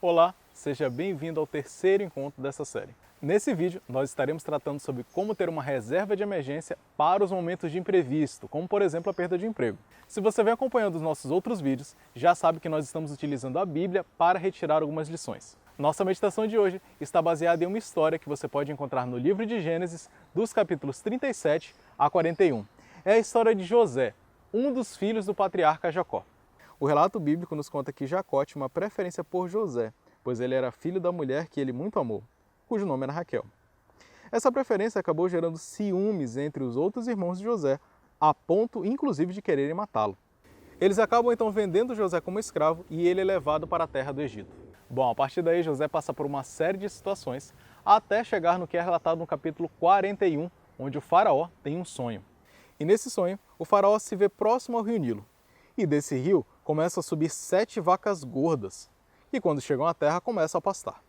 Olá, seja bem-vindo ao terceiro encontro dessa série. Nesse vídeo, nós estaremos tratando sobre como ter uma reserva de emergência para os momentos de imprevisto, como por exemplo a perda de emprego. Se você vem acompanhando os nossos outros vídeos, já sabe que nós estamos utilizando a Bíblia para retirar algumas lições. Nossa meditação de hoje está baseada em uma história que você pode encontrar no livro de Gênesis, dos capítulos 37 a 41. É a história de José, um dos filhos do patriarca Jacó. O relato bíblico nos conta que Jacó tinha uma preferência por José, pois ele era filho da mulher que ele muito amou, cujo nome era Raquel. Essa preferência acabou gerando ciúmes entre os outros irmãos de José, a ponto inclusive de quererem matá-lo. Eles acabam então vendendo José como escravo e ele é levado para a terra do Egito. Bom, a partir daí José passa por uma série de situações até chegar no que é relatado no capítulo 41, onde o faraó tem um sonho. E nesse sonho, o faraó se vê próximo ao rio Nilo. E desse rio começam a subir 7 vacas gordas, que quando chegam à terra começam a pastar.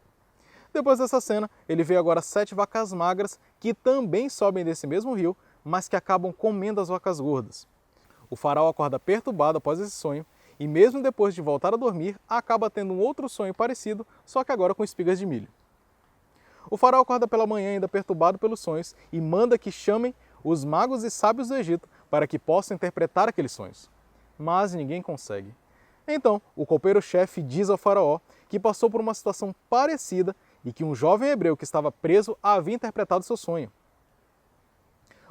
Depois dessa cena, ele vê agora 7 vacas magras que também sobem desse mesmo rio, mas que acabam comendo as vacas gordas. O faraó acorda perturbado após esse sonho e mesmo depois de voltar a dormir, acaba tendo um outro sonho parecido, só que agora com espigas de milho. O faraó acorda pela manhã ainda perturbado pelos sonhos e manda que chamem os magos e sábios do Egito para que possam interpretar aqueles sonhos. Mas ninguém consegue. Então, o copeiro-chefe diz ao faraó que passou por uma situação parecida e que um jovem hebreu que estava preso havia interpretado seu sonho.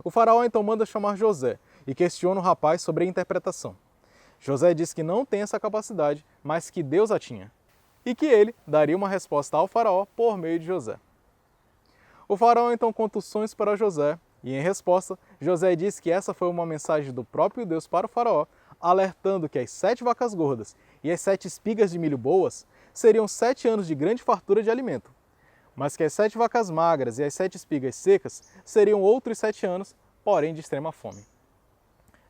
O faraó então manda chamar José e questiona o rapaz sobre a interpretação. José diz que não tem essa capacidade, mas que Deus a tinha, e que ele daria uma resposta ao faraó por meio de José. O faraó então conta os sonhos para José, e em resposta, José diz que essa foi uma mensagem do próprio Deus para o faraó, alertando que as 7 vacas gordas e as 7 espigas de milho boas seriam 7 anos de grande fartura de alimento, mas que as 7 vacas magras e as 7 espigas secas seriam outros 7 anos, porém de extrema fome.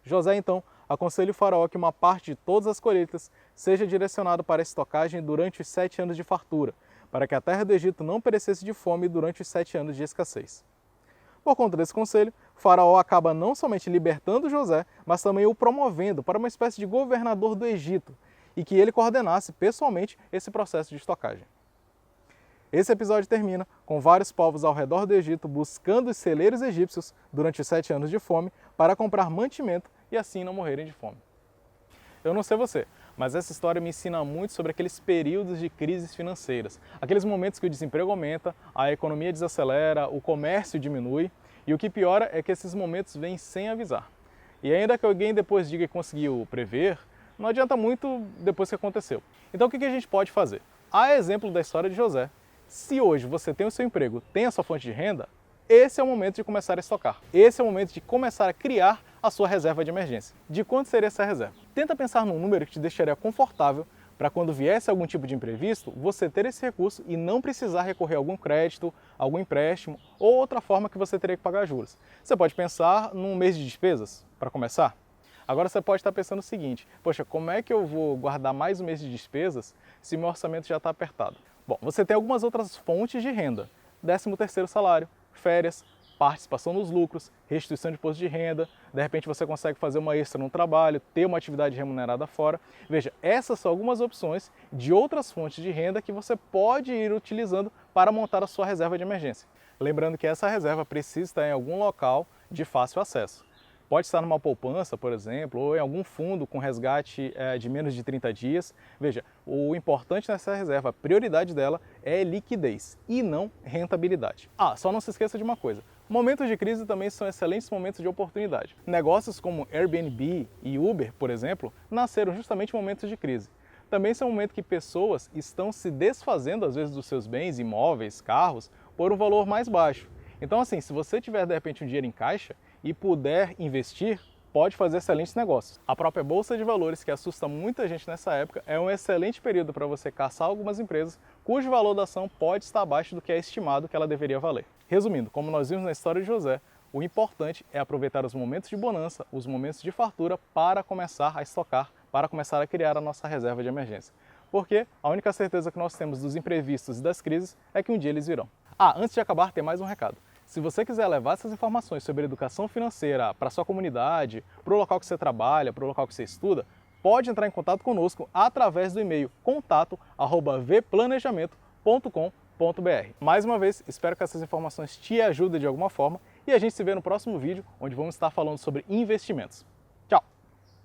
José então aconselha o faraó que uma parte de todas as colheitas seja direcionada para a estocagem durante os 7 anos de fartura, para que a terra do Egito não perecesse de fome durante os 7 anos de escassez. Por conta desse conselho, o faraó acaba não somente libertando José, mas também o promovendo para uma espécie de governador do Egito, e que ele coordenasse pessoalmente esse processo de estocagem. Esse episódio termina com vários povos ao redor do Egito buscando os celeiros egípcios durante os 7 anos de fome para comprar mantimento e assim não morrerem de fome. Eu não sei você, mas essa história me ensina muito sobre aqueles períodos de crises financeiras, aqueles momentos que o desemprego aumenta, a economia desacelera, o comércio diminui, e o que piora é que esses momentos vêm sem avisar. E ainda que alguém depois diga que conseguiu prever, não adianta muito depois que aconteceu. Então o que a gente pode fazer? A exemplo da história de José, se hoje você tem o seu emprego, tem a sua fonte de renda, esse é o momento de começar a estocar. Esse é o momento de começar a criar a sua reserva de emergência. De quanto seria essa reserva? Tenta pensar num número que te deixaria confortável para quando viesse algum tipo de imprevisto, você ter esse recurso e não precisar recorrer a algum crédito, algum empréstimo ou outra forma que você teria que pagar juros. Você pode pensar num mês de despesas, para começar. Agora você pode estar pensando o seguinte, poxa, como é que eu vou guardar mais um mês de despesas se meu orçamento já está apertado? Bom, você tem algumas outras fontes de renda, 13º salário, férias, participação nos lucros, restituição de imposto de renda, de repente você consegue fazer uma extra no trabalho, ter uma atividade remunerada fora. Veja, essas são algumas opções de outras fontes de renda que você pode ir utilizando para montar a sua reserva de emergência. Lembrando que essa reserva precisa estar em algum local de fácil acesso. Pode estar numa poupança, por exemplo, ou em algum fundo com resgate de menos de 30 dias. Veja, o importante nessa reserva, a prioridade dela é liquidez e não rentabilidade. Ah, só não se esqueça de uma coisa. Momentos de crise também são excelentes momentos de oportunidade. Negócios como Airbnb e Uber, por exemplo, nasceram justamente em momentos de crise. Também são momentos que pessoas estão se desfazendo, às vezes, dos seus bens, imóveis, carros, por um valor mais baixo. Então, assim, se você tiver, de repente, um dinheiro em caixa e puder investir, pode fazer excelentes negócios. A própria Bolsa de Valores, que assusta muita gente nessa época, é um excelente período para você caçar algumas empresas cujo valor da ação pode estar abaixo do que é estimado que ela deveria valer. Resumindo, como nós vimos na história de José, o importante é aproveitar os momentos de bonança, os momentos de fartura para começar a estocar, para começar a criar a nossa reserva de emergência. Porque a única certeza que nós temos dos imprevistos e das crises é que um dia eles virão. Ah, antes de acabar, tem mais um recado. Se você quiser levar essas informações sobre educação financeira para a sua comunidade, para o local que você trabalha, para o local que você estuda, pode entrar em contato conosco através do e-mail contato@vplanejamento.com.br. Mais uma vez, espero que essas informações te ajudem de alguma forma e a gente se vê no próximo vídeo, onde vamos estar falando sobre investimentos.